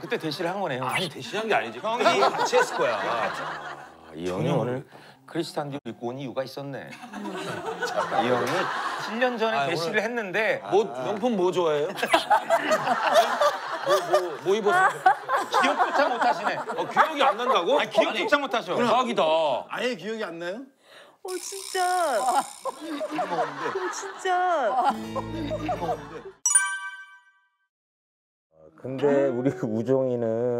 그때 대시를 한 거네요. 아니 대신한 게 아니지. 형이 같이 했을 거야. 이 형이 오늘 크리스탄 디올 입고 온 이유가 있었네. 이 형이 7년 전에 대시를 했는데 명품 뭐 좋아해요? 뭐 입었어? 기억조차 못하시네. 기억이 안 난다고? 아니, 기억조차 못하셔. 대박이다. 아예 기억이 안 나요? 진짜. 진짜. 근데 우리 우종이는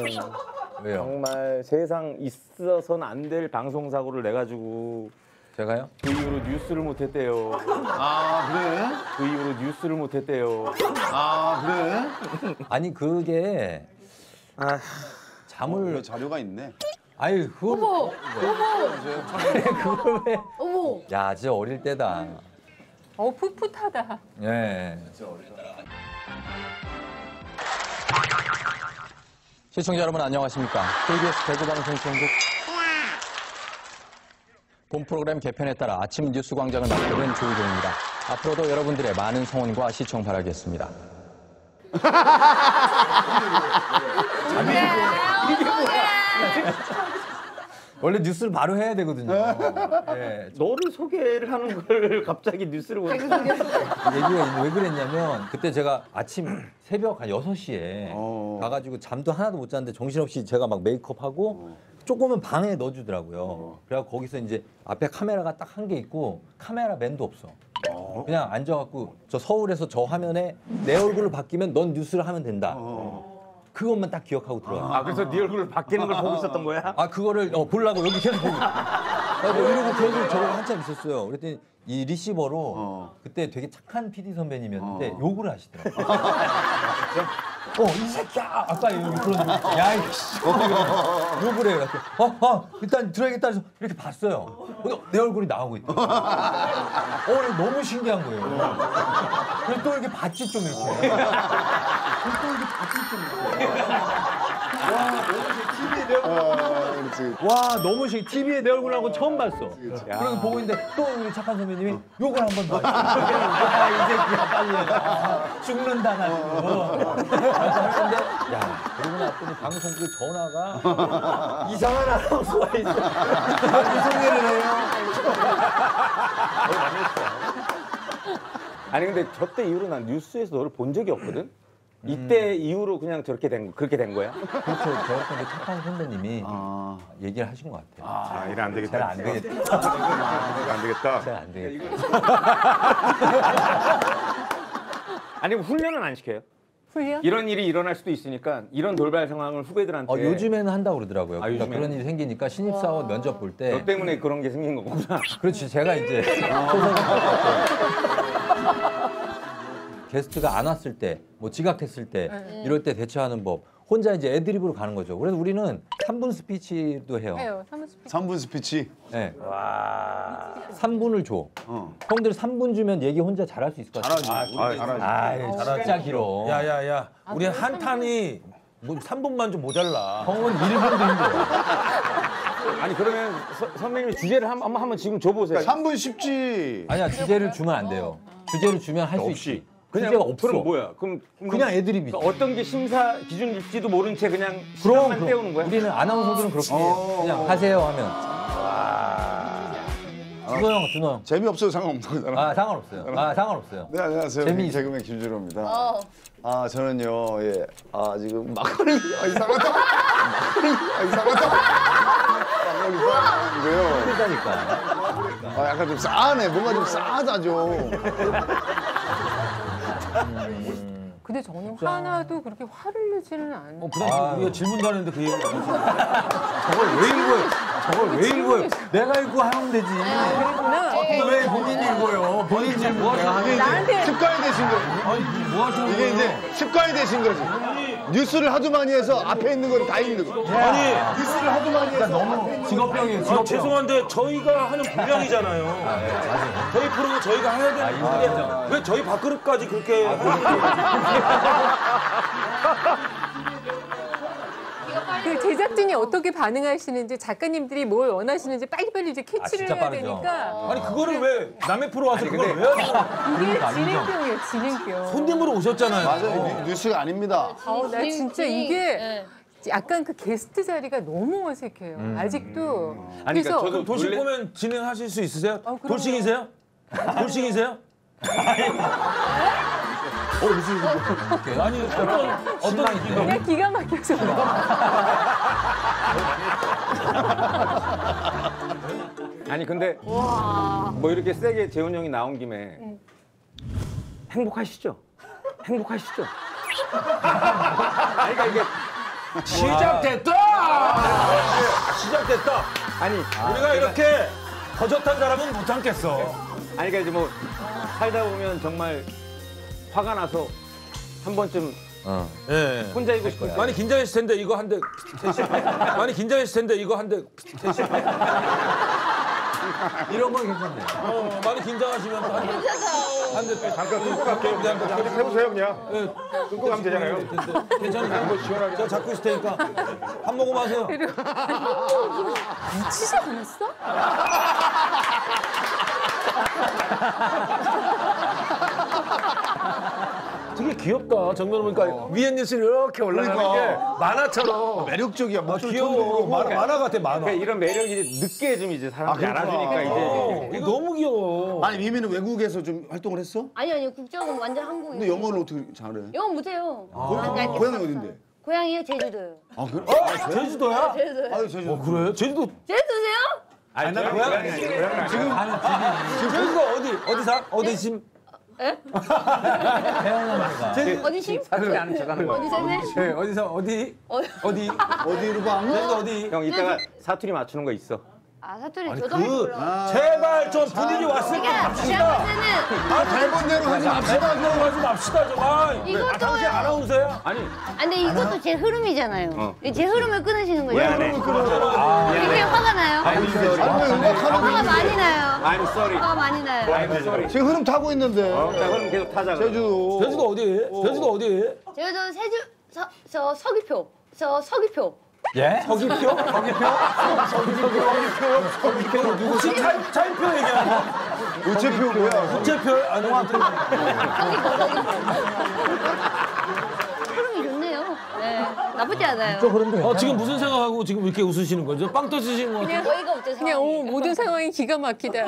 왜요? 정말 세상 있어서는 안 될 방송 사고를 내가지고 제가요? 그 이후로 뉴스를 못했대요. 아 그래? 그 이후로 뉴스를 못했대요. 아 그래? 아니 그게 잠을 자료가 있네. 아니 그걸 어머. 그걸 왜? 어머. 야 진짜 어릴 때다. 풋풋하다. 예. 시청자 여러분 안녕하십니까? KBS 대구방송통국 본 프로그램 개편에 따라 아침 뉴스 광장을 맡게 된 조우종입니다. 앞으로도 여러분들의 많은 성원과 시청 바라겠습니다. 원래 뉴스를 바로 해야 되거든요. 예. 너를 소개를 하는 걸 갑자기 뉴스를 보내. 얘기가 왜 그랬냐면 그때 제가 아침 새벽 한 6시에 가가지고 잠도 하나도 못 잤는데 정신없이 제가 막 메이크업하고 조금은 방에 넣어주더라고요. 그래갖고 거기서 이제 앞에 카메라가 딱 한 개 있고 카메라맨도 없어. 그냥 앉아갖고 저 서울에서 저 화면에 내 얼굴을 바뀌면 넌 뉴스를 하면 된다. 그것만 딱 기억하고 들어와. 그래서 네 얼굴을 바뀌는 걸 보고 있었던 거야? 그거를 보려고 여기 계속 보고. 이러고 계속 저러고 한참 있었어요. 그랬더니 이 리시버로 그때 되게 착한 PD 선배님이었는데 욕을 하시더라고요. 이 새끼야! 아까 그러는데 야, 이씨! 욕을 해요. 일단 들어야겠다 해서 이렇게 봤어요. 근데 내 얼굴이 나오고 있더라고요. 너무 신기한 거예요. 그래서 또 이렇게 봤지 좀 이렇게. 와 너무 신기해. TV에 내 얼굴 나온 거 처음 봤어. 그리고 보고 있는데 또 우리 착한 선배님이 욕을 한 번 더. 이 새끼야 빨리 죽는다 가지고. 했는데 그러고 났더니 방송 그 전화가 이상한 아나운서가 있어. 소개를 해요. 아니 근데 저때 이후로 난 뉴스에서 너를 본 적이 없거든. 이때 이후로 그냥 그렇게 된 거야? 그렇죠. 저 같은 그 착한 선배님이 얘기를 하신 것 같아요. 이래 안 되겠다. 잘 안 되겠다. 안 되겠다. 잘 안 되겠다. 아니 훈련은 안 시켜요? 훈련? 이런 일이 일어날 수도 있으니까 이런 돌발 상황을 후배들한테 요즘에는 한다고 그러더라고요. 그러니까 요즘에는? 그런 일이 생기니까 신입사원 면접 볼 때 너 때문에 그런 게 생긴 거구나. 그렇지. 제가 이제 게스트가 안 왔을 때, 뭐 지각했을 때 이럴 때 대처하는 법. 혼자 이제 애드립으로 가는 거죠. 그래서 우리는 3분 스피치도 해요. 3분 스피치. 네. 와. 3분을 줘. 형들 3분 주면 얘기 혼자 잘할 수 있을 것 같아. 잘하지. 잘하지. 진짜 길어. 야야야, 우리 한탄이 뭐 3분만 좀 모자라. 형은 1분도 힘들어. 아니 그러면 선배님이 주제를 한번 지금 줘보세요. 3분 쉽지. 아니야, 주제를 주면 안 돼요. 주제를 주면 할 수 있지. 주제가 없어. 그럼 뭐야? 그럼 그냥 애드립이지. 그러니까 어떤 게 심사 기준일지도 모른 채 그냥 시간만 때우는 거야? 우리는 아나운서들은 그렇게 해요. 그냥 하세요 하면. 준호 형. 재미없어도 상관없는 거잖아. 상관없어요. 상관없어요. 네 안녕하세요. 재미있어. 개그맨 김준호입니다. 저는요 지금 막걸리 이상하다. 이상하다. 막걸리 이상한데요. 그러니까. 약간 좀 싸하네. 뭔가 좀 싸하다 좀. 근데 저는 하나도 그렇게 화를 내지는 않아요. 우리가 질문도 하는데 그 얘기. 저걸 왜 읽어요? 저걸 왜 읽어요? 내가 읽고 하면 되지. 왜 본인이 읽어요? 본인 질문. 나한테 습관이 되신 거지. 뭐 하시는 이게 거예요? 이제 습관이 되신 거지. 뉴스를 하도 많이 해서 앞에 있는 걸 다 읽는 거. 아니, 뉴스를 하도 많이 해서 너무 직업병이에요. 죄송한데 저희가 하는 분량이잖아요. 저희 프로는 저희가 해야 되는 건데 왜 저희 밥그릇까지 그렇게 그 제작진이 어떻게 반응하시는지 작가님들이 뭘 원하시는지 빨리빨리 이제 캐치를 진짜 해야 빠르죠. 되니까 아니 그거를 왜 남의 프로 와서 그걸 왜 하죠? 이게 진행병이에요, 진행병. 손님으로 오셨잖아요. 맞아요. 뉴스가 아닙니다. 나 진짜 이게 약간 그 게스트 자리가 너무 어색해요. 아직도. 아니, 그러니까 저도 돌싱 원래- 보면 진행하실 수 있으세요? 그럼요. 돌싱이세요? 돌싱이세요? 무슨 아니 어떤 느낌? 그냥 기가 막혀서. 아니 근데 뭐 이렇게 세게 재훈 형이 나온 김에 행복하시죠? 행복하시죠? 아니 그러니까 이게 시작됐다! 시작됐다! 아니 우리가 이렇게 거젓한 사람은 못 참겠어. 아니 그러니까 이제 뭐 살다 보면 정말 화가 나서 한 번쯤 예. 혼자 있고 싶을 때 많이 긴장했을 텐데 이거 한 대. 많이 긴장했을 텐데 이거 한 대. 이런 건 괜찮네. 많이 긴장하시면 한 대. 잠깐 끊고 갈게요. 그냥 해보세요 그냥. 끊고 가면 되잖아요. 괜찮아요. 제가 잡고 있을 테니까 한 모금 하세요. 미치지 않았어? 되게 귀엽다. 정면을 보니까 위에 뉴스를 이렇게 올라가는 게 만화처럼. 매력적이야. 목소리 귀여워. 만화 같아 만화. 그러니까 이런 매력이 늦게 좀 이제 사람들이 알아주니까 이제 이거 너무 귀여워. 아니 미미는 외국에서 좀 활동을 했어? 아니요, 국적은 완전 한국이에요. 근데 영어를 어떻게 잘해? 영어 못해요. 고향이 어딘데? 고향이요? 제주도요. 아 그래? 제주도야? 제주도요. 아유 제주. 그래? 제주도. 제주도세요? 아니 나 고향 제주도 어디 사? 어디 심? 어디 심? 사투리 아는 척하는 거야. 어디 사세요? 네, 어디서 어디? 어디? 어디로 가? 제주도 어디? 형 이따가 사투리 맞추는 거 있어. 아, 사투리 저도 할 줄 몰라. 제발 좀 분위기 왔을 때 그러니까 제가 갑시다. 볼 때는 아 대본대로 하지 맙시다. 제발 하지 맙시다 좀. 이것도요. 당신 아나운서야? 아니 근데 이것도 제 흐름이잖아요. 제 흐름을 끊으시는 거죠. 미안해. 굉장히 화가 나요. 아니 왜 음악하는 화가 많이 나요. I'm sorry. 화가 많이 나요. I'm sorry. 지금 흐름 타고 있는데. 자 그럼 계속 타자. 그럼. 제주도. 제주도 어디? 제주도 어디? 제주도 저 서귀표. 저 서귀표. 예? 서귀표? 혹시 차이표 얘기하는 거? 우체표 뭐야? 우체표? 아니, 흐름이 좋네요. 네, 나쁘지 않아요. 지금 무슨 생각하고 지금 이렇게 웃으시는 거죠? 빵 터지시는 거 같아요. 어이가 없죠, 그냥 상황이. 모든 상황이 기가 막히다.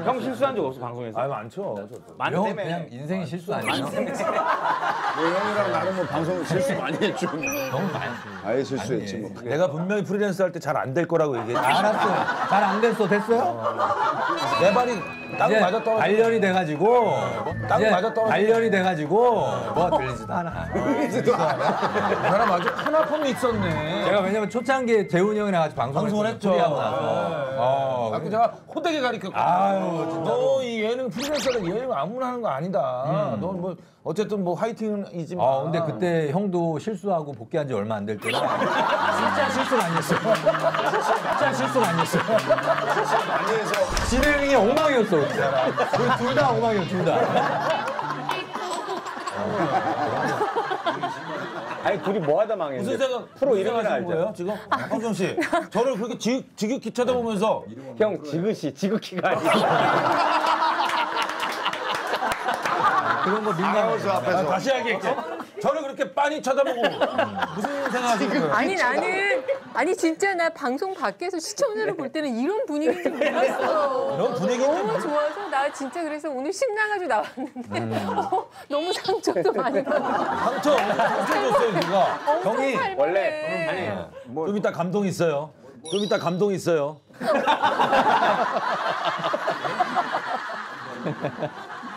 형 실수한 적 없어 방송에서? 아, 많죠. 많 형 때문에. 그냥 인생이 실수 아니에요? 뭐 형이랑 나는 뭐 방송 실수 많이 했죠. 너무 많이. 아예 실수했지 뭐. 내가 분명히 프리랜서 할 때 잘 안 될 거라고 얘기했지. 알았어. 잘 안 됐어. 됐어요? 내 발이 땅 이제 맞아 떨어져. 단련이 돼가지고 땅 이제 맞아 떨어져. 단련이 돼가지고 뭐 들리지도 않아. 사람 아주 큰 아픔이 있었네. 제가 왜냐면 초창기에 재훈이 형이랑 같이 방송을 했죠. 하고 나서. 아, 제가 호되게 가르쳤거든. 아유, 진짜. 너 이 예능 프리랜서는 예능 아무나 하는 거 아니다. 넌 뭐 어쨌든 뭐 화이팅이지만. 근데 그때 형도 실수하고 복귀한 지 얼마 안 될 때라 진짜 실수는 아니었어요. 진짜 실수는 아니었어요. 많이 해서. 진행이 엉망이었어 그때. 우리 둘 다 엉망이었어 둘 다. 아니 둘이 뭐하다 망했는데. 무슨 생각? 프로 무슨 이름을 생각하시는 알죠? 거예요 지금? 황정 씨, 저를 그렇게 지극히 쳐다보면서 형 지극히가 아니야. 그런 거 민감해서 앞에서. 다시 얘기할게. 저를 그렇게 빤히 쳐다보고 무슨 생각하시는 거예요? 아니 나는 진짜 나 방송 밖에서 시청자를 볼 때는 이런 분위기인지 몰랐어. 이런 분위기인지 너무 좋아서 나 진짜 그래서 오늘 신나가지고 나왔는데 너무 상처도 많이 받고 상처 줬어요 누가? 형이 원래 아니 뭐 좀 이따 감동 있어요. 좀 이따 감동 있어요.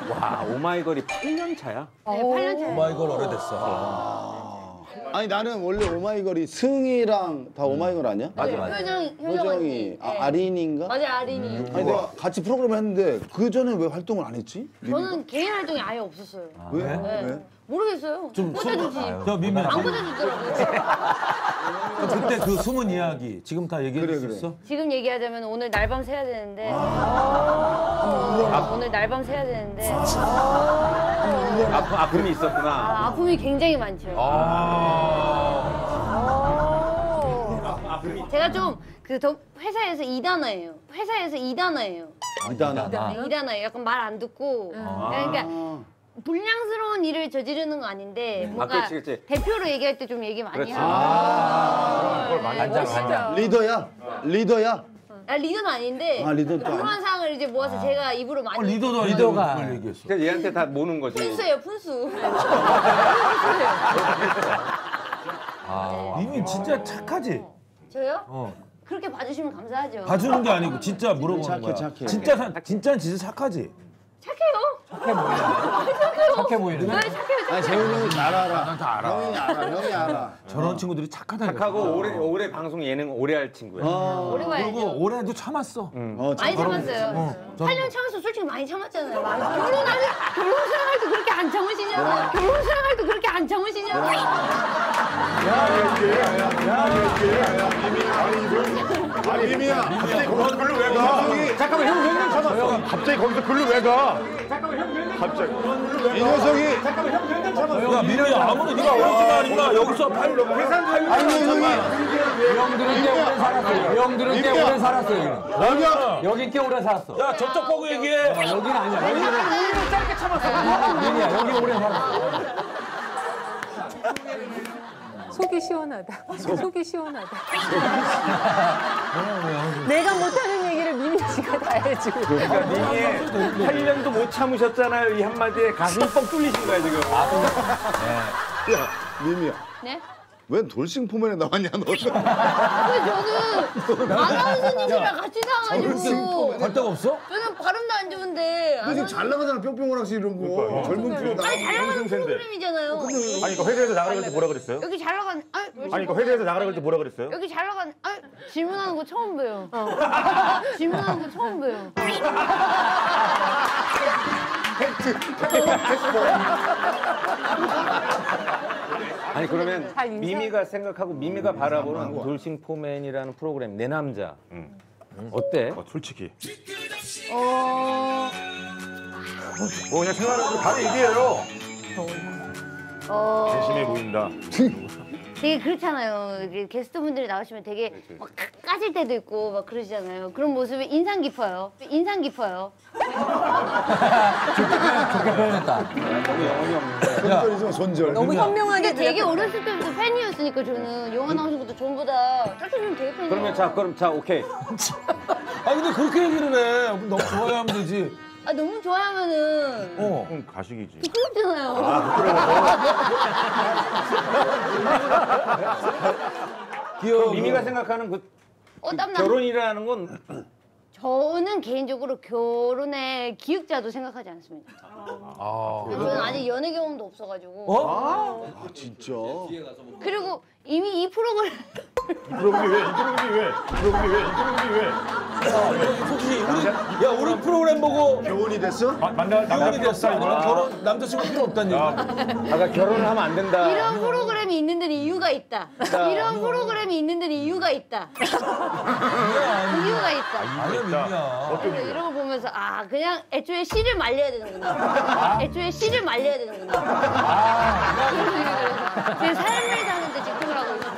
와 오마이걸이 8년 차야? 네, 8년 차예요. 오마이걸 오래됐어. 아니 나는 원래 오마이걸이 승이랑 다 오마이걸 아니야? 맞아 맞아. 효정이 아린인가? 맞아요, 아린이. 아니 내가 같이 프로그램 했는데 그 전에 왜 활동을 안 했지? 저는 개인 활동이 아예 없었어요. 왜? 네. 왜? 모르겠어요. 꽂아주지. 저 미미 안 꽂아주더라고요. 그때 그 숨은 이야기 지금 다 얘기해 줄 수 있어? 지금 얘기하자면 오늘 날밤 새야 되는데 오늘 날밤 새야 되는데 아픔이 있었구나. 아, 아픔이 굉장히 많죠. 제가 좀 회사에서 2단어예요. 회사에서 2단어예요. 이단아. 2단어예요. 약간 말 안 듣고. 그러니까 불량스러운 일을 저지르는 건 아닌데 뭔가 그치. 대표로 얘기할 때 좀 얘기 많이 그렇지. 하고. 반장. 리더야? 리더야? 아, 리더는 아닌데 리더도 아니야? 그런 상황을 이제 모아서 제가 입으로 많이 리더가 그걸 얘기했어. 그러니까 얘한테 다 모는 거지. 푼수예요, 푼수. 이미 진짜 착하지. 저요? 그렇게 봐주시면 감사하죠. 봐주는 게 아니고 진짜 물어보는 거야. 착해. 진짜 착하지. 착해요. 착해 보이는. 왜 착해요? 아니 재훈이 형이 잘 알아. 난 다 알아. 형이 알아. 저런 친구들이 착하다니까. 착하고 오래 방송 예능 오래 할 친구야. 오래 봐야죠. 그리고 올해도 참았어. 많이 참았어요. 8년 참았어. 솔직히 많이 참았잖아요. 결혼 생활 도 그렇게 안 참으시냐고요. 결혼 생활 도 그렇게 안 참으시냐고요. 아니 미미야. 갑자기 거기서 글로 왜 가? 잠깐만 형 몇 년 참았어? 갑자기 거기서 글로 왜 가? 잠깐만 형 몇 년 갑자기 이 녀석이 잠깐만 형 몇 년 참았어? 야 민우야 아무리 네가 어렸지만 아니까 여기서 아니 형이 형들은 꽤 오래 살았어요. 형들은 꽤 오래 살았어요. 뭐냐? 여긴 꽤 오래 살았어. 야 저쪽 보고 얘기해. 여기는 아니야. 여기는 짧게 참았어. 여기야. 여기 오래 살았어. 속이 시원하다. 속이 시원하다. 내가 못하는 얘기를 민희 씨가 다 해주고. 그러니까 님이 8년도 못 참으셨잖아요. 이 한마디에 가슴이 뻥 뚫리신 거야 지금. 야 미미야. 네? 웬 돌싱 포맨에 나왔냐 너? 왜 저는 아나운서님이랑 같이 나와가지고 갈 데가 없어? 저는 발음도 안 좋은데 너 지금 잘 나가잖아 뿅뿅오락실 이런 거. 젊은 프로 나가. 아니 잘 나가는 프로그램이잖아요. 아니 그 회사에서 나가라 그럴 때 뭐라 그랬어요? 여기 잘 나가는 아니 그 회사에서 나가라 그럴 때 뭐라 그랬어요? 여기 잘 나가는 질문하는 거 처음 봬요. 질문하는 거 처음 봬요. 아니 그러면 잘 인사- 미미가 생각하고 미미가 바라보는 돌싱 포맨이라는 프로그램 내 남자 어때? 솔직히 어... 뭐 그냥 생활하고 다 얘기해요. 심해 보인다. 되게 그렇잖아요. 이렇게 게스트분들이 나오시면 되게 막 까질 때도 있고 막 그러시잖아요. 그런 모습이 인상 깊어요. 인상 깊어요. 좋게 표현했다. 손절이지만 손절. 너무 현명하게 근데 되게 어렸을 때부터 팬이었으니까 저는 영화 나오신 것도 전부 다 짝짝이는 되게 팬이에요. 그럼 자 오케이. 아 근데 그렇게 얘기를 해. 너무 좋아하면 되지. 아 너무 좋아하면은 그럼 가식이지. 부끄럽잖아요. 귀여워. 미미가 생각하는 그 땀나. 결혼이라는 건 저는 개인적으로 결혼의 기획자도 생각하지 않습니다. 저는 아직 연애 경험도 없어가지고. 진짜. 그리고 이미 이 프로그램 이 프로그램이 왜? 솔직히 우리 프로그램 보고 교훈이 됐어? 결혼이 됐어. 이거는 결혼 남자친구 필요 없다는 얘기. 아까 결혼을 하면 안 된다. 이런 프로그램이 있는 데는 이유가 있다. 이런 프로그램이 있는 데는 이유가 있다. 이유가 있다. 아니야 민우야. 그래서 이런 거 보면서 그냥 애초에 씨를 말려야 되는구나. 애초에 씨를 말려야 되는구나. 그런 생각을 해서 제 삶을 사는데 집중을 하고 있어요.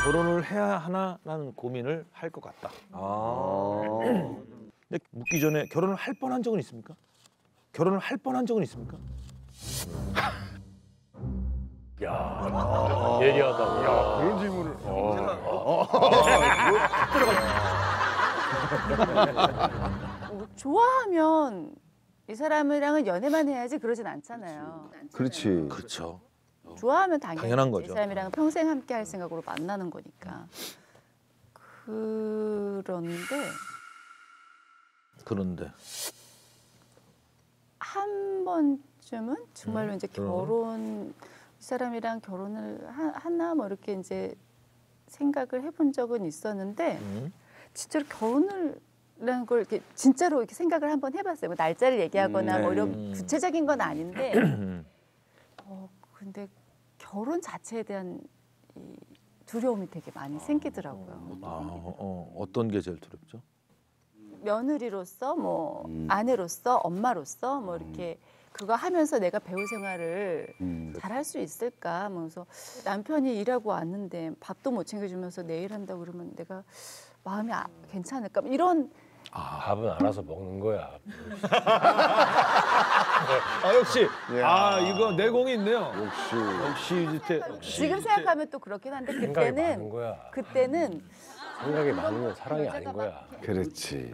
결혼을 해야 하나라는 고민을 할 것 같다. 근데 묻기 전에 결혼을 할 뻔한 적은 있습니까? 결혼을 할 뻔한 적은 있습니까? 그런 질문을. 좋아하면 이 사람이랑은 연애만 해야지 그러진 않잖아요. 그렇지. 그렇죠. 좋아하면 당연히 당연한 거죠. 이 사람이랑 평생 함께 할 생각으로 만나는 거니까. 그런데 한 번쯤은 정말로 이제 이 사람이랑 결혼을 하나 뭐 이렇게 이제 생각을 해본 적은 있었는데 진짜로 결혼이라는 걸 이렇게 진짜로 이렇게 생각을 한번 해봤어요. 뭐 날짜를 얘기하거나 뭐 이런 구체적인 건 아닌데 근데 결혼 자체에 대한 이 두려움이 되게 많이 생기더라고요. 어떤 게 제일 두렵죠? 며느리로서 뭐 아내로서 엄마로서 뭐 이렇게 그거 하면서 내가 배우 생활을 잘할 수 있을까? 그래서 남편이 일하고 왔는데 밥도 못 챙겨주면서 내일 한다고 그러면 내가 마음이 괜찮을까? 이런 밥은 알아서 먹는 거야. 역시. 야. 이거 내공이 있네요. 역시. 유지태. 지금 생각하면 또 그렇긴 한데 생각이 많은 거야. 그때는 생각이 많으면 사랑이 아닌 거야. 그렇지.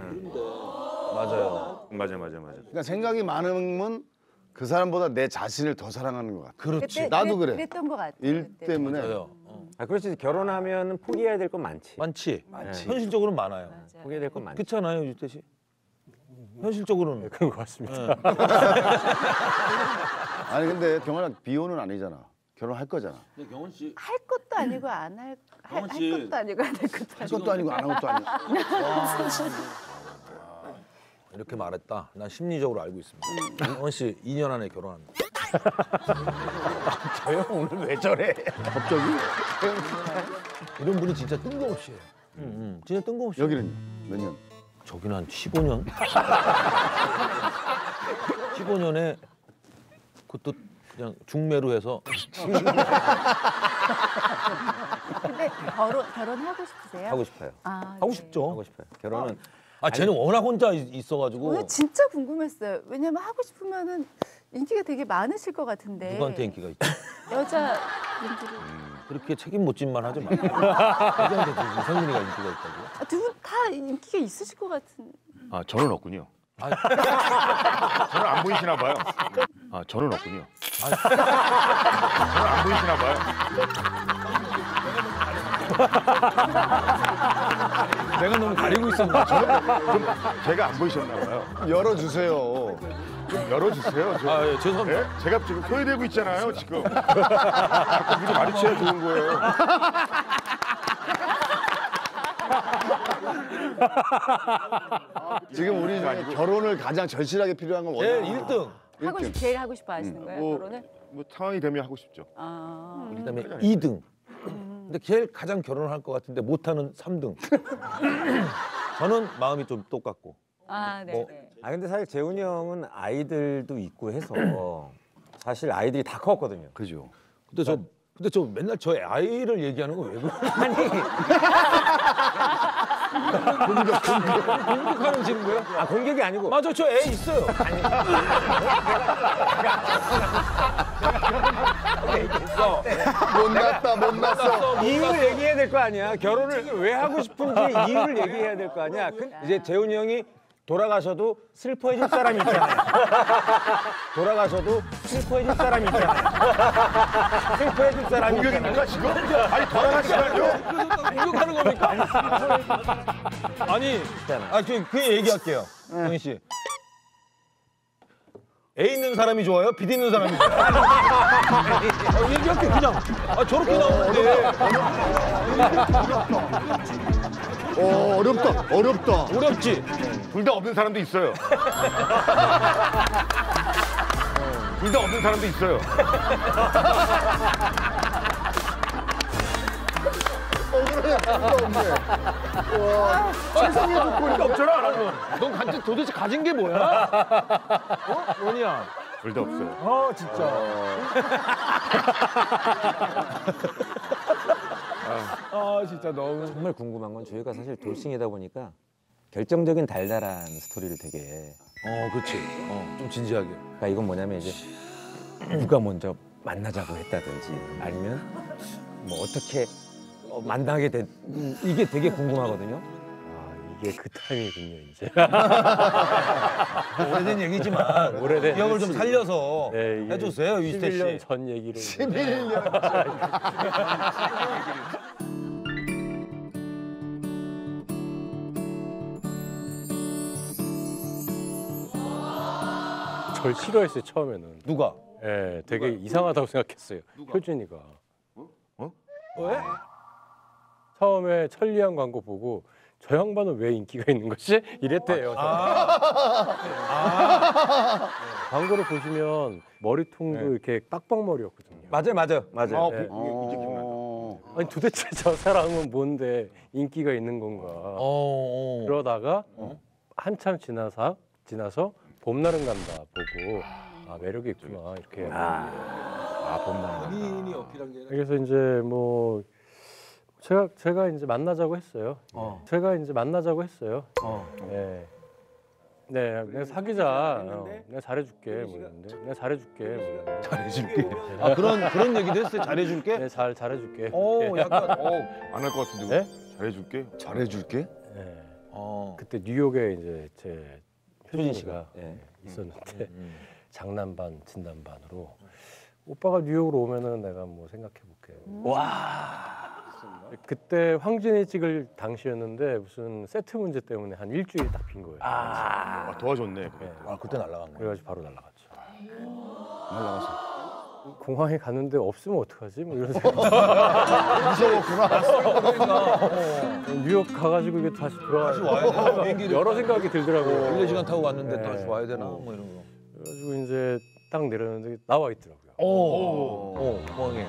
맞아요. 맞아. 그러니까 생각이 많으면 그 사람보다 내 자신을 더 사랑하는 것 같아. 그렇지. 나도 그래. 그랬던 것 같아요. 일 그때. 때문에. 맞아요. 그렇지. 결혼하면 포기해야 될 건 많지. 많지. 현실적으로는 많아요. 맞아요. 포기해야 될 건 많지. 그렇잖아요, 유지태 씨. 현실적으로는. 그런 것 같습니다. 아니 근데 경원아 비혼은 아니잖아. 결혼할 거잖아. 경원 씨. 할 것도 아니고 안 할 것도 아니고 안 할 것도 할 것도 아니고 안 할 것도 아니고. 이렇게 말했다. 난 심리적으로 알고 있습니다. 경원 씨 2년 안에 결혼합니다. 저 형 오늘 왜 저래? 갑자기? 이런 분이 진짜 뜬금없이 해요. 진짜 뜬금없이. 여기는 몇 년? 저기는 한 15년? 15년에 그것도 그냥 중매로 해서 근데 결혼하고 싶으세요? 하고 싶어요. 하고 싶죠. 하고 싶어요. 결혼은 쟤는 워낙 혼자 있어가지고. 오늘 진짜 궁금했어요. 왜냐면 하고 싶으면은 인기가 되게 많으실 것 같은데. 누구한테 인기가 있죠? 여자분들이. 그렇게 책임 못 진만 하지 마. 누구한테 성민이가 인기가 있다고? 두 분 다 인기가 있으실 것 같은. 저는 없군요. 저는 안 보이시나 봐요. 저는 없군요. 저는 안 보이시나 봐요. 내가 너무 가리고 있었나? 제가 안 보이셨나 봐요. 열어주세요. 좀 열어주세요. 예, 죄송합니다. 네? 제가 지금 소외되고 있잖아요, 지금. 자꾸 미리 마주쳐야 좋은 거예요. 지금 우리 중에 결혼을 가장 절실하게 필요한 건 제일 뭐냐? 1등. 제일 하고 싶어 하시는 거예요, 결혼을? 뭐 상황이 되면 하고 싶죠. 그다음에 2등. 근데 제일 가장 결혼을 할 것 같은데 못하는 3등. 저는 마음이 좀 똑같고. 네. 뭐, 근데 사실 재훈이 형은 아이들도 있고 해서 사실 아이들이 다 컸거든요. 그죠. 근데 저 맨날 저 아이를 얘기하는 거 왜 그래? 아니. 공격하는 지는 거야? 공격이 아니고. 맞아, 저 애 있어요. 못 났어. 이유를 얘기해야 될 거 아니야. 결혼을 왜 하고 싶은지 이유를 얘기해야 될 거 아니야. 이제 재훈이 형이 돌아가셔도 슬퍼해줄 사람이 있잖아요. 돌아가셔도 슬퍼해줄 사람이 있잖아요. 슬퍼해줄 사람이 공격입니까, 지금? 아니, 돌아가시라뇨? 공격하는 겁니까? 아니, 그 얘기할게요. 정희 씨. 애 있는 사람이 좋아요? 비디 있는 사람이 좋아요? 얘기할게 그냥. 저렇게 나오는데. 어렵다. 어렵지? 둘 다 없는 사람도 있어요. 둘 다 없는 사람도 있어요. 세상에 조건이 없잖아. 넌 도대체 가진 게 뭐야? 뭐냐? 둘 다 없어요. 진짜 너무. 정말 궁금한 건 저희가 사실 돌싱이다 보니까 결정적인 달달한 스토리를 되게. 그렇지. 좀 진지하게. 그러니까 이건 뭐냐면 이제 누가 먼저 만나자고 했다든지 아니면 뭐 어떻게 만나게 된 이게 되게 궁금하거든요. 이게 그 타임이군요, 이제. 오래된 얘기지만 오래된 기억을 좀 살려서 네, 이게 해주세요, 유지태 씨. 11년 전 얘기를. 11년. 절 싫어했어요, 처음에는. 누가? 예, 되게 이상하다고 생각했어요. 효준이가. 왜? 처음에 천리안 광고 보고 저 양반은 왜 인기가 있는 거지? 이랬대요. 광고를 보시면 머리통도 이렇게 빡빡머리였거든요. 맞아요. 네. 이제 기억난다. 아니 도대체 저 사람은 뭔데 인기가 있는 건가? 그러다가 한참 지나서 봄날은 간다 보고 아 매력이 있구나 이렇게. 봄날. 본인이 어필한 게 그래서 이제 뭐 제가 이제 만나자고 했어요. 제가 이제 만나자고 했어요. 네. 네, 내가 사귀자. 내가 잘해줄게. 뭐 이러는데. 내가 잘해줄게. 뭐 이러는데. 잘해줄게. 아 그런 얘기도 했어요. 잘해줄게. 네, 잘해줄게. 오 약간 안 할 것 같은데. 네? 잘해줄게. 잘해줄게. 네. 어. 그때 뉴욕에 이제 제 효진 효진 씨가. 씨가 있었는데 장난 반 진단 반으로 오빠가 뉴욕으로 오면은 내가 뭐 생각해 볼게. 와. 그때 황진이 찍을 당시였는데 무슨 세트 문제 때문에 한 일주일 딱 빈 거예요. 도와줬네. 네. 아 그때 날라간 거야. 그래가지고 바로 날라갔죠. 날라갔어. 공항에 갔는데 없으면 어떡하지? 뭐 이런 생각. 무서웠구나. 뉴욕 가가지고 이게 다시 다시 와야 되나? 비행기를 여러 생각이 들더라고요. 1-2시간 타고 왔는데 네. 다시 와야 되나? 뭐 이런 거. 그래가지고 이제 딱 내렸는데 나와 있더라고요. 오. 공항에.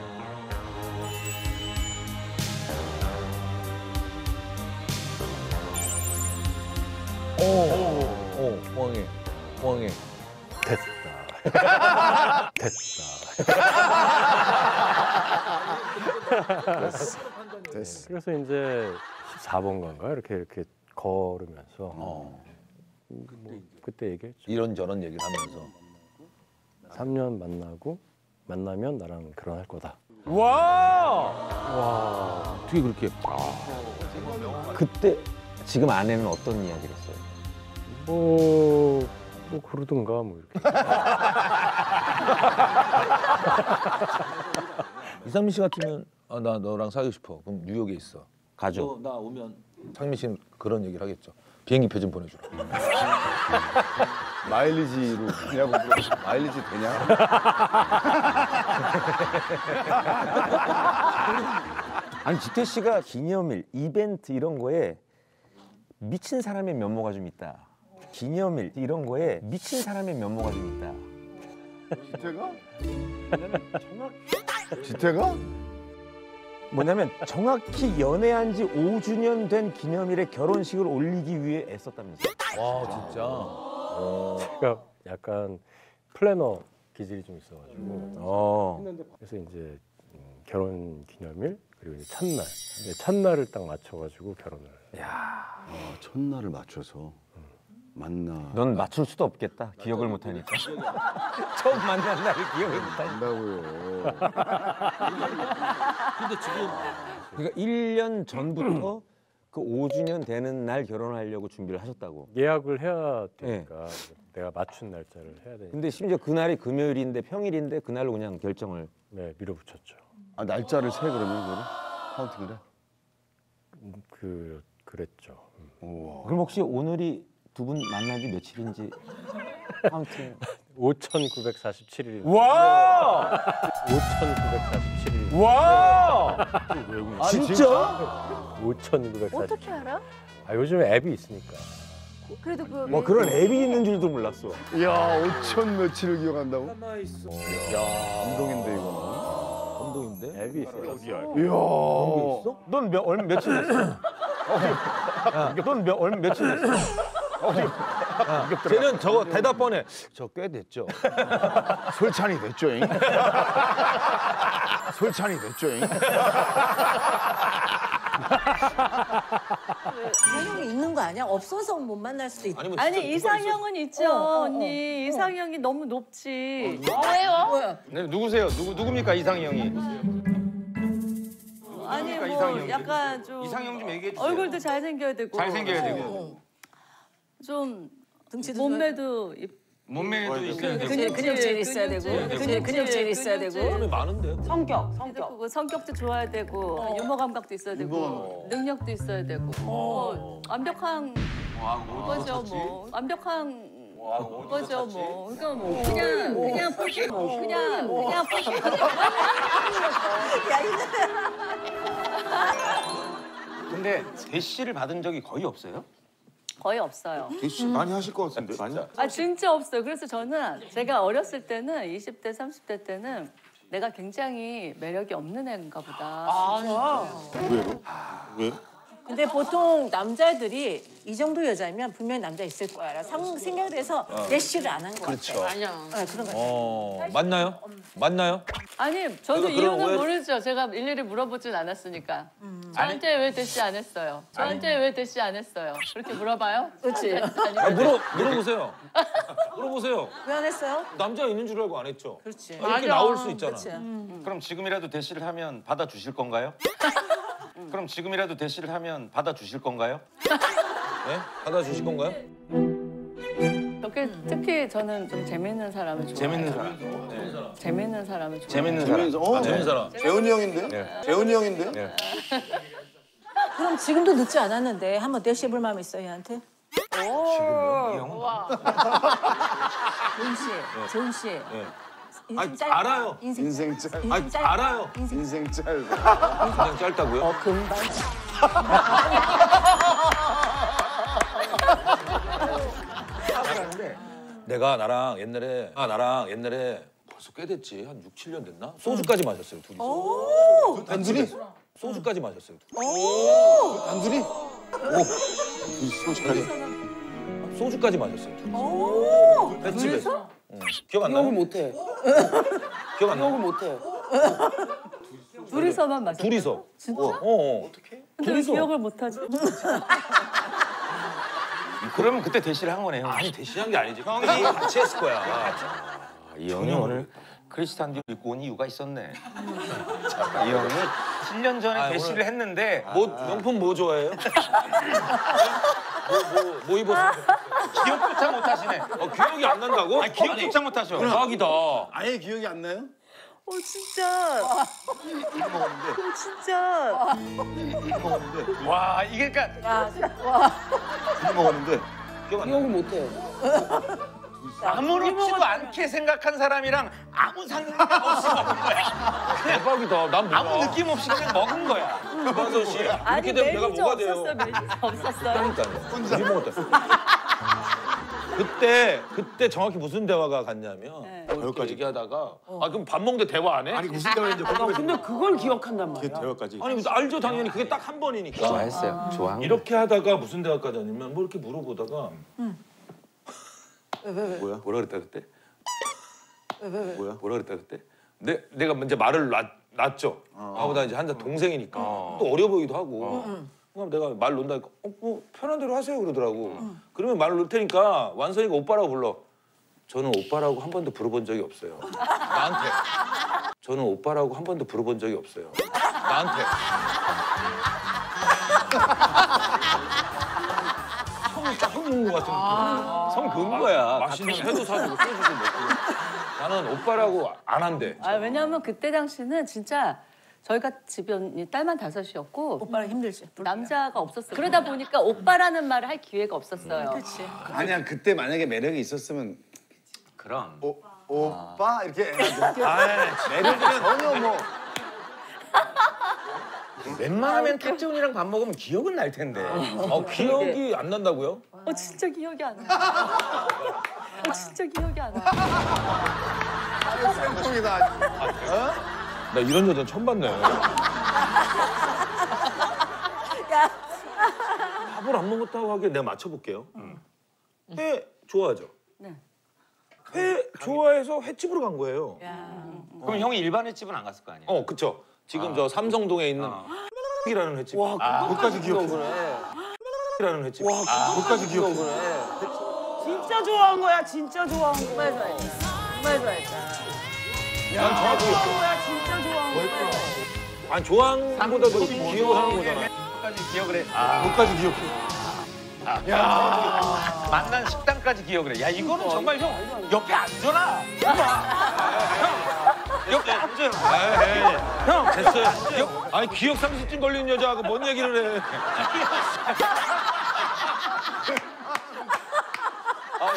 공항에. 됐다. 됐어. 그래서 이제 14번가인가 이렇게 걸으면서 뭐 그때 얘기했죠. 이런저런 얘기를 하면서. 3년 만나면 나랑 결혼할 거다. 와. 어떻게 그렇게? 그때 지금 아내는 어떤 이야기를 했어요? 뭐 그러든가 뭐 이렇게. 이상민 씨 같으면 아, 나 너랑 사귀고 싶어. 그럼 뉴욕에 있어. 가죠. 나 오면 상민 씨는 그런 얘기를 하겠죠. 비행기 표 좀 보내주라. 마일리지로 되냐고 물어봤어. 마일리지 되냐? 아니 지태 씨가 기념일, 이벤트 이런 거에 미친 사람의 면모가 좀 있다. 기념일 이런 거에 미친 사람의 면모가 좀 있다. 지태가? 뭐냐면 정확히 연애한 지 5주년 된 기념일에 결혼식을 올리기 위해 애썼다면서요. 와 진짜. 제가 약간 플래너 기질이 좀 있어가지고 그래서 이제 결혼 기념일 그리고 이제 첫날 첫날을 딱 맞춰가지고 결혼을. 첫날을 맞춰서 만나. 넌 맞출 수도 없겠다. 기억을 못하니까. 처음 만난 날을 기억을 못하니까. 한다고요. 근데 지금 그러니까 1년 전부터 그 5주년 되는 날 결혼하려고 준비를 하셨다고. 예약을 해야 되니까 내가 맞춘 날짜를 해야 되니까. 근데 심지어 그날이 금요일인데 평일인데 그날로 그냥 결정을. 네, 밀어붙였죠. 아 날짜를 세 그러면 그거를 카운팅을 해? 그랬죠. 우와. 그럼 혹시 오늘이 두 분 만난 지 며칠인지 카운팅. 5,947일. 와! 5,947일. 와! 진짜? 5,947일. 어떻게 알아? 아, 요즘 앱이 있으니까. 그래도 그 뭐 그런 앱이 있는 줄도 몰랐어. 이야 5천 며칠을 기억한다고? 가만히 있어. 감동인데 이거는. 감동인데? 앱이 있어요. 이야. 있어? 넌 얼마 며칠 됐어? 넌 며칠 됐어? 쟤는 저거 대답 뻔해. 저 꽤 됐죠. 솔찬이 됐죠잉. 솔찬이 됐죠잉. 이상형이 있는 거 아니야? 없어서 못 만날 수도 있고. 아니 이상형은 있죠 언니. 이상형이 너무 높지. 뭐야? 네, 누구세요? 누굽니까 이상형이? 아니 뭐 이상형이. 약간 좀 이상형 좀 얘기해 주세요. 얼굴도 잘생겨야 되고 잘생겨야 되고 좀 등치도 몸매도 몸매도 있어야 되고 근육질 있어야 되고. 근육질 있어야 되고. 사람이 많은데. 성격. 성격도 좋아야 되고 유머 감각도 있어야 되고 능력도 있어야 되고 뭐 완벽한 거죠 뭐 완벽한 거죠 뭐 그러니까 뭐 그냥 근데 대시를 받은 적이 거의 없어요? 거의 없어요. 대시 많이 하실 것 같은데. 많이. 아 진짜 없어요. 그래서 저는 제가 어렸을 때는 20대 30대 때는 내가 굉장히 매력이 없는 애인가 보다. 왜요? 왜? 근데 보통 남자들이 이 정도 여자면 분명히 남자 있을 거야. 생각을 해서 대시를 안 한 거 그렇죠. 같아. 맞아. 그런 거 같아. 맞나요? 맞나요? 아니 저도 그럼 이유는 왜- 모르죠. 제가 일일이 물어보진 않았으니까. 저한테 왜 대시 안 했어요? 저한테 왜 대시 안 했어요? 그렇게 물어봐요? 그렇지. 물어보세요. 물어보세요. 왜 안 했어요? 남자 있는 줄 알고 안 했죠. 그렇지. 이렇게 나올 수 있잖아. 그렇지. 그럼 지금이라도 대시를 하면 받아주실 건가요? 그럼 지금이라도 대시를 하면 받아주실 건가요? 네? 받아주실 건가요? 특히 저는 좀 재밌는 사람을 좋아해요. 재밌는 사람. 재밌는 사람을 좋아해요. 재밌는 사람. 재밌는 사람. 재훈이 형인데? 재훈이 형인데? 그럼 지금도 늦지 않았는데 한번 대시 해볼 마음 있어요, 얘한테? 재훈 씨. 인생 짧 알아요. 인생 짧. 인생 짧. 알아요. 인생 짧아. 그냥 짧다고요? 금방. 내가 나랑 옛날에 벌써 꽤 됐지. 한 6, 7년 됐나? 소주까지 마셨어요, 둘이서. 단둘이? 소주까지 마셨어요. 단둘이? 소주까지. 소주까지 마셨어요, 둘이서. 횟집에서. 기억 안 나요? 기억을 못해. 기억 안 나요? 못해. 둘이서만 마셨어요? 둘이서. 진짜? 어떻게? 근데 왜 기억을 못하지? 그러면 그때 대시를 한 거네요. 아니, 대신한 게 아니지. 형이 같이 했을 거야. 이 형이 오늘 크리스탄 디올 입고 온 이유가 있었네. 이 형이 7년 전에 대시를 했는데 명품 뭐 좋아해요? 뭐 입었어요? 기억조차 못하시네. 기억이 안 난다고? 아니, 기억조차 못하셔. 대박이다. 아예 기억이 안 나요? 진짜. 진짜. 와, 이게 그러니까 술 먹었는데. 기억 안 나요? 못해. 아무렇지도 않게 생각한 사람이랑 아무 상관 없이 먹은 거야. 대박이다. 난 몰라. 아무 느낌 없이 그냥 먹은 거야. 김한선 씨. 아니 이렇게 되면 내가 매니저 뭐가 돼요? 없었어요. 매니저 없었어요. 그러니까요. 우리 먹었다. 그때 정확히 무슨 대화가 갔냐면 이렇게 얘기하다가 그럼 밥 먹는데 대화 안 해? 아니 무슨 대화인지 궁금해서. 근데 그걸 기억한단 그 대화까지. 아니 알죠 당연히 그게 딱 한 번이니까. 좋아했어요. 좋아한 거. 이렇게 하다가 무슨 대화까지 하냐면 뭐 이렇게 물어보다가 뭐야? 뭐라 그랬다 그때? 뭐야? 뭐라 그랬다 그때? 내가 먼저 말을 놨죠. 나보다 이제 한 살 동생이니까 또 어려 보이기도 하고. 그럼 내가 말 놓는다니까 뭐 편한 대로 하세요 그러더라고. 그러면 말을 놓을 테니까 완선이가 오빠라고 불러. 저는 오빠라고 한 번도 부르본 적이 없어요. 나한테. 저는 오빠라고 한 번도 부르본 적이 없어요. 나한테. 성을 쫙 긋는 것 같은 느낌. 성 그은 거야. 맛있는 회도 사주고 소주도 먹고. 나는 오빠라고 안 한대. 왜냐하면 그때 당시는 진짜 저희가 집이 딸만 5이었고 오빠랑 힘들지. 남자가 없었어요. 그러다 보니까 오빠라는 말을 할 기회가 없었어요. 그렇지. 아니야 그때 만약에 매력이 있었으면 그럼. 오빠 이렇게 매력은 전혀 뭐 웬만하면 탁재훈이랑 밥 먹으면 기억은 날 텐데. 기억이 안 난다고요? 진짜 기억이 안 나. 진짜 기억이 안 나. 생통이다. 나 이런 여자 처음 봤네. 밥을 안 먹었다고 하기에 내가 맞춰볼게요. 회 좋아하죠? 네. 회 좋아해서 횟집으로 간 거예요. 그럼 형이 일반 횟집은 안 갔을 거 아니야? 그쵸. 지금 저 삼성동에 있는 이라는 횟집. 그것까지 기억해. 이라는 횟집. 그것까지 기억해. 진짜 좋아한 거야. 진짜 좋아한 거. 정말 좋아했다. 정말 좋아했다. 난 정확히 기억해. 뭐야 진짜 좋아한 거야. 아니 좋아한보다도 기억을 하는 거잖아. 끝까지 기억을 해. 그것까지 기억해. 만난 식당까지 기억을 해. 야, 이거는 정말 형 옆에 앉아라. 형 옆에 앉아라. 형 됐어요. 아니 기억 상실증 걸린 여자하고 뭔 얘기를 해? 그럴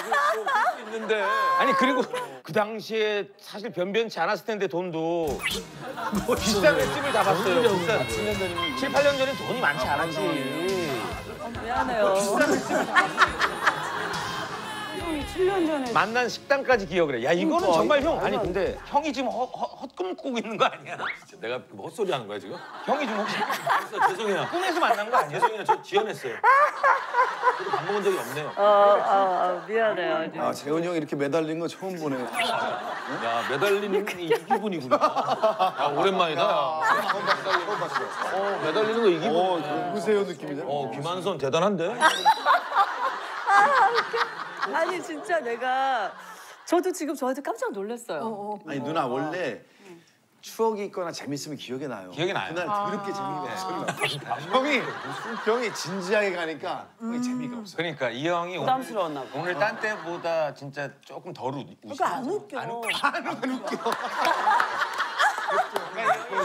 수 있는데. 아니 그리고 그 당시에 사실 변변치 않았을 텐데 돈도 뭐 비싼 횟집을 잡았어요. 비싼 7, 8년 전엔 돈이 많지 않았지. 미안해요. 형이 7년 전에 만난 식당까지 기억을 해. 야 이거는 정말 형. 아니 근데 형이 지금 헛꿈 꾸고 있는 거 아니야? 내가 헛소리 하는 거야 지금? 형이 지금 혹시 죄송해요. 꿈에서 만난 거 아니에요? 죄송해요. 저 지연했어요. 저도 밥 먹은 적이 없네요. 미안해요. 아, 재훈이 형이 이렇게 매달린 거 처음 보네. 야 매달리는 이 기분이구나. 야 오랜만이다. 처음 봤어. 매달리는 거 이 기분. 누구세요 느낌이잖아. 김한선 대단한데? 아니 진짜 저도 지금 저한테 깜짝 놀랐어요. 아니 누나 원래 추억이 있거나 재밌으면 기억이 나요. 기억이 나요. 그날 그렇게 재미가 없어. 형이 진지하게 가니까 형이 재미가 없어. 그러니까 이 형이 부담스러웠나 봐. 오늘 딴 때보다 진짜 조금 덜 웃어. 그러니까 안 웃겨. 안 웃겨.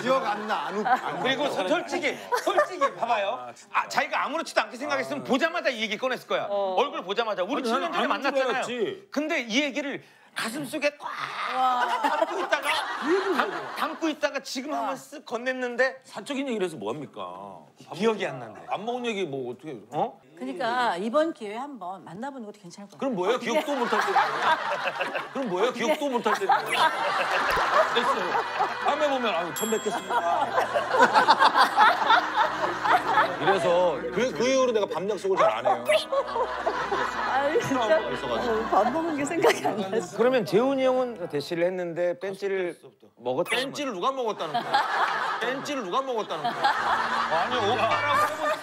기억 안 나. 안 웃겨. 그리고 솔직히 봐봐요. 자기가 아무렇지도 않게 생각했으면 보자마자 이 얘기 꺼냈을 거야. 얼굴 보자마자 우리 7년 전에 만났잖아요. 근데 이 얘기를 가슴속에 꽉 담고 있다가 지금 한번 쓱 건넸는데 사적인 얘기를 해서 뭐 합니까? 기억이 안 난대. 안 먹은 얘기 뭐 어떻게 그러니까 이번 기회에 한번 만나보는 것도 괜찮을 것 같아요. 그럼 뭐예요? 기억도 못할 때. 그럼 뭐예요? 기억도 못할 때. 됐어요. 다음에 보면 아유 처음 뵙겠습니다. 이래서 그 이후로 내가 밤 약속을 잘 안 해요. 아니 진짜 밥 먹은 게 생각이 안 났어. 그러면 재훈이 형은 대시를 했는데 뺀찌를 먹었다. 뺀찌를 누가 먹었다는 거야? 뺀찌를 누가 먹었다는 거야? 아니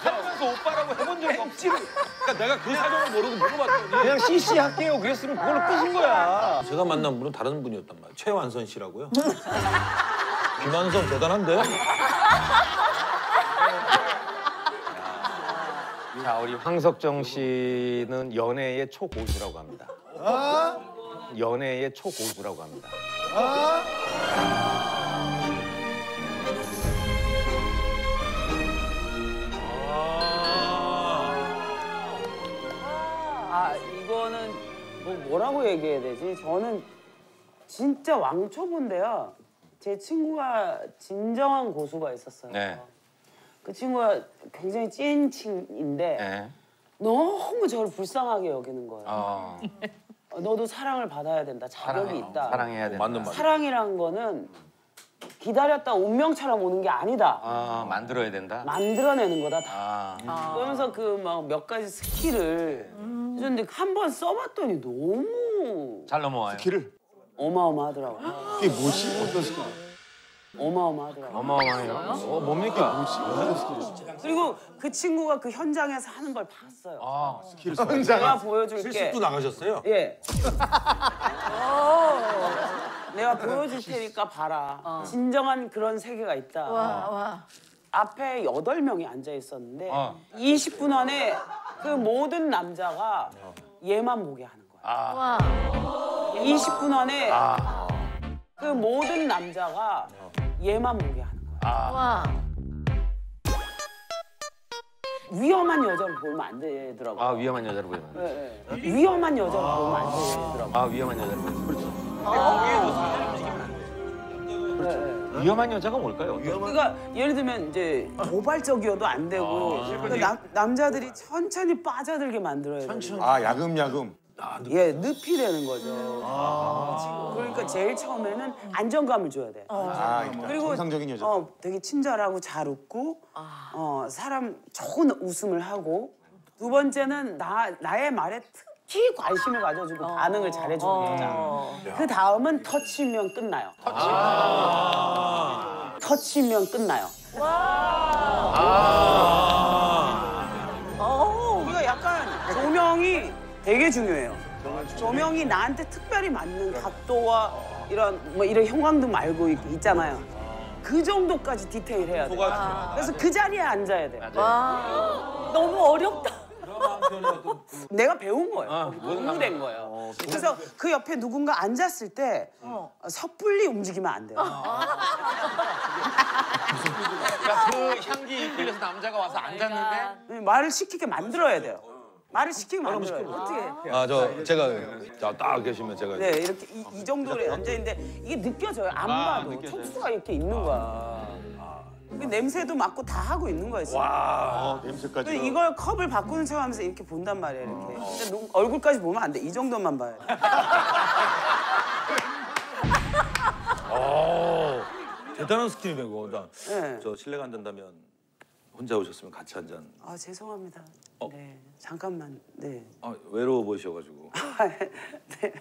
살면서 오빠라고 해본 적이 없지. 그러니까 내가 그 사정을 모르고 물어봤더니 그냥 CC 할게요. 그랬으면 그걸로 끝인 거야. 제가 만난 분은 다른 분이었단 말이에요. 최완선 씨라고요. 김완선 대단한데? 자, 우리 황석정 씨는 연애의 초고수라고 합니다. 연애의 초고수라고 합니다. 이거는 뭐라고 얘기해야 되지? 저는 진짜 왕초보인데요. 제 친구가 진정한 고수가 있었어요. 네. 그 친구가 굉장히 찐친인데 네. 너무 저를 불쌍하게 여기는 거예요. 너도 사랑을 받아야 된다. 자격이 있다. 사랑해야 된다. 맞는 말. 사랑이란 거는 기다렸다 운명처럼 오는 게 아니다. 만들어야 된다. 만들어내는 거다 다. 그러면서 그 막 몇 가지 스킬을 해줬는데 한 번 써봤더니 너무 잘 넘어와요. 스킬을 어마어마하더라고. 이게 뭐지? 어떤 스킬? 어마어마하더라고. 어마어마해요. 뭡니까? 그리고 그 친구가 그 현장에서 하는 걸 봤어요. 스킬을 내가 보여줄게. 실습도 나가셨어요? 예. 내가 보여줄 테니까 봐라. 진정한 그런 세계가 있다. 앞에 8명이 앉아 있었는데 20분 안에 그 모든 남자가 얘만 보게 하는 거야. 20분 안에 그 모든 남자가 얘만 보게 하는 거야. 위험한 여자를 보면 안 되더라고. 위험한 여자를 보면. 네. 위험한 여자를 보면 안 되더라고. 위험한 여자를 보면. 위험한 여자가 뭘까요? 그러니까 예를 들면 이제 도발적이어도 안 되고 그러니까 남자들이 천천히 빠져들게 만들어야 돼. 야금야금. 예, 늪이 되는 거죠. 그러니까 제일 처음에는 안정감을 줘야 돼. 그리고 정상적인 여자. 되게 친절하고 잘 웃고 사람 좋은 웃음을 하고 두 번째는 나의 말에 특히 관심을 가져주고 반응을 잘해주는 여자. 그 다음은 터치면 끝나요. 터치면 끝나요. 우리가 약간 조명이 되게 중요해요. 조명이 나한테 특별히 맞는 각도와 이런 형광등 말고 있잖아요. 그 정도까지 디테일해야 돼. 그래서 그 자리에 앉아야 돼. 너무 어렵다. 내가 배운 거예요. 공부된 거예요. 그래서 그 옆에 누군가 앉았을 때 섣불리 움직이면 안 돼요. 그러니까 그 향기 이끌려서 남자가 와서 앉았는데 말을 시키게 만들어야 돼요. 말을 시키게 만들어야 돼요. 어떻게? 제가 딱 계시면 제가 네, 이렇게 이 정도로 앉아 있는데 이게 느껴져요. 안 봐도 촉수가 이렇게 있는 거야. 그 냄새도 맡고 다 하고 있는 거예요. 지금. 와. 냄새까지. 근데 이걸 컵을 바꾸는 척하면서 이렇게 본단 말이야 이렇게. 근데 얼굴까지 보면 안 돼. 이 정도만 봐야 돼. 대단한 스킬이네 그거. 네. 저 실례가 안 된다면 혼자 오셨으면 같이 한 잔. 아 죄송합니다. 네 잠깐만. 네. 아, 외로워 보이셔가지고. 네.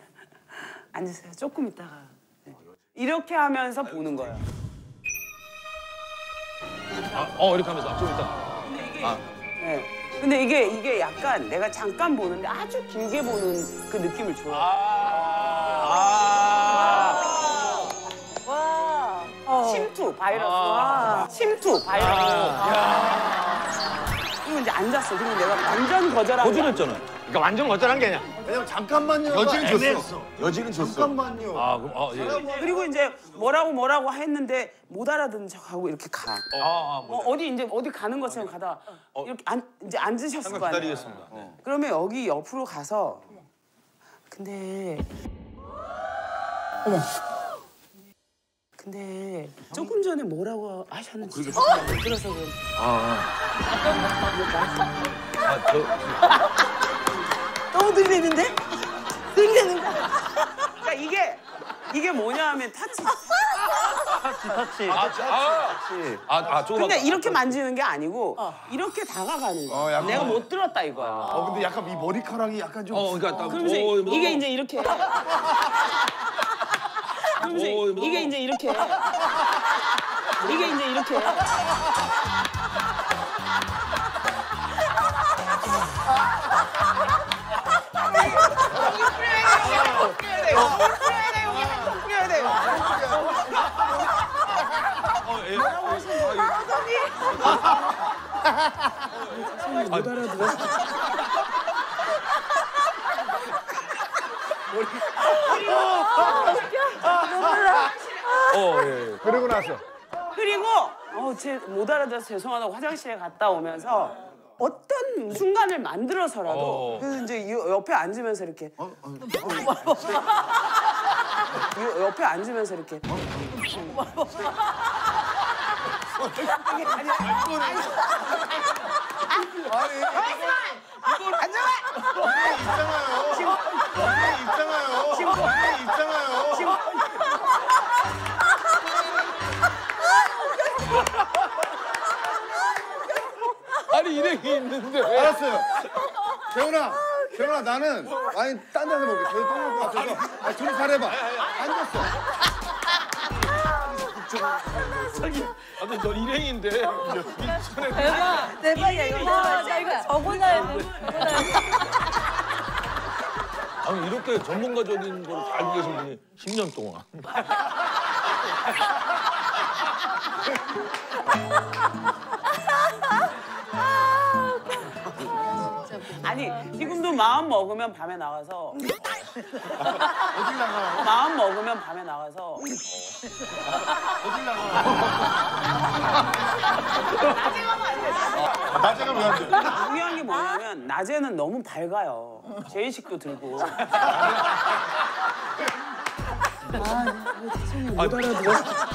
앉으세요. 조금 있다가. 네. 이렇게 하면서 보는 거예요. 이렇게 하면서 좀 이따. 네. 근데 이게 약간 내가 잠깐 보는데 아주 길게 보는 그 느낌을 줘요. 침투 바이러스. 침투 바이러스. 그리고 이제 앉았어. 그리고 내가 완전 거절하고. 거절했잖아. 그러니까 완전 거절한 게 아니야. 왜냐면 잠깐만요. 여지는 줬어. 여지는 줬어. 잠깐만요. 그럼 예. 그리고 이제 뭐라고 했는데 못 알아듣는 척하고 이렇게 가. 어디 가는 것처럼 가다가 이렇게 이제 앉으셨을 거 아니에요. 기다리겠습니다. 네. 그러면 여기 옆으로 가서 근데 근데 조금 전에 뭐라고 하셨는지 잘 못 들어서 그래. 너무 들리는데? 들리는 거. 그러니까 이게 뭐냐 하면 타치. 조금. 근데 이렇게 만지는 게 아니고 이렇게 다가가는 거야. 약간. 내가 못 들었다 이거야. 근데 약간 이 머리카락이 약간 좀. 그러니까 그러면서 이게 이제 이렇게. 그러면서 이게 이제 이렇게. 이게 이제 이렇게. 뿌려야 돼. 뭐라고 하셨는지 못 알아들었어. 그러고 나서. 그리고 못 알아들어서 죄송하다고 화장실에 갔다 오면서 어떤 순간을 만들어서라도 그래서 이제 옆에 앉으면서 이렇게 옆에 앉으면서 이렇게 아니 일행이 있는데. 알았어요. 재훈아 나는 아니 딴 데서 먹게. 저기 또 먹을 것 같아서. 둘이 잘해봐. 앉았어. 근데 너 일행인데. 대박이야 이거. 나 이거 적어놔야 돼. 아니 이렇게 전문가적인 걸 잘 알고 계신 분이 10년 동안. 아니 지금도 마음 먹으면 밤에 나가서 어디 나가요? 마음 먹으면 밤에 나가서 어디 나가요? 낮에 가면 왜 안 돼? 중요한 게 뭐냐면 낮에는 너무 밝아요. 제의식도 들고. 죄송해요. 못 알아들었어.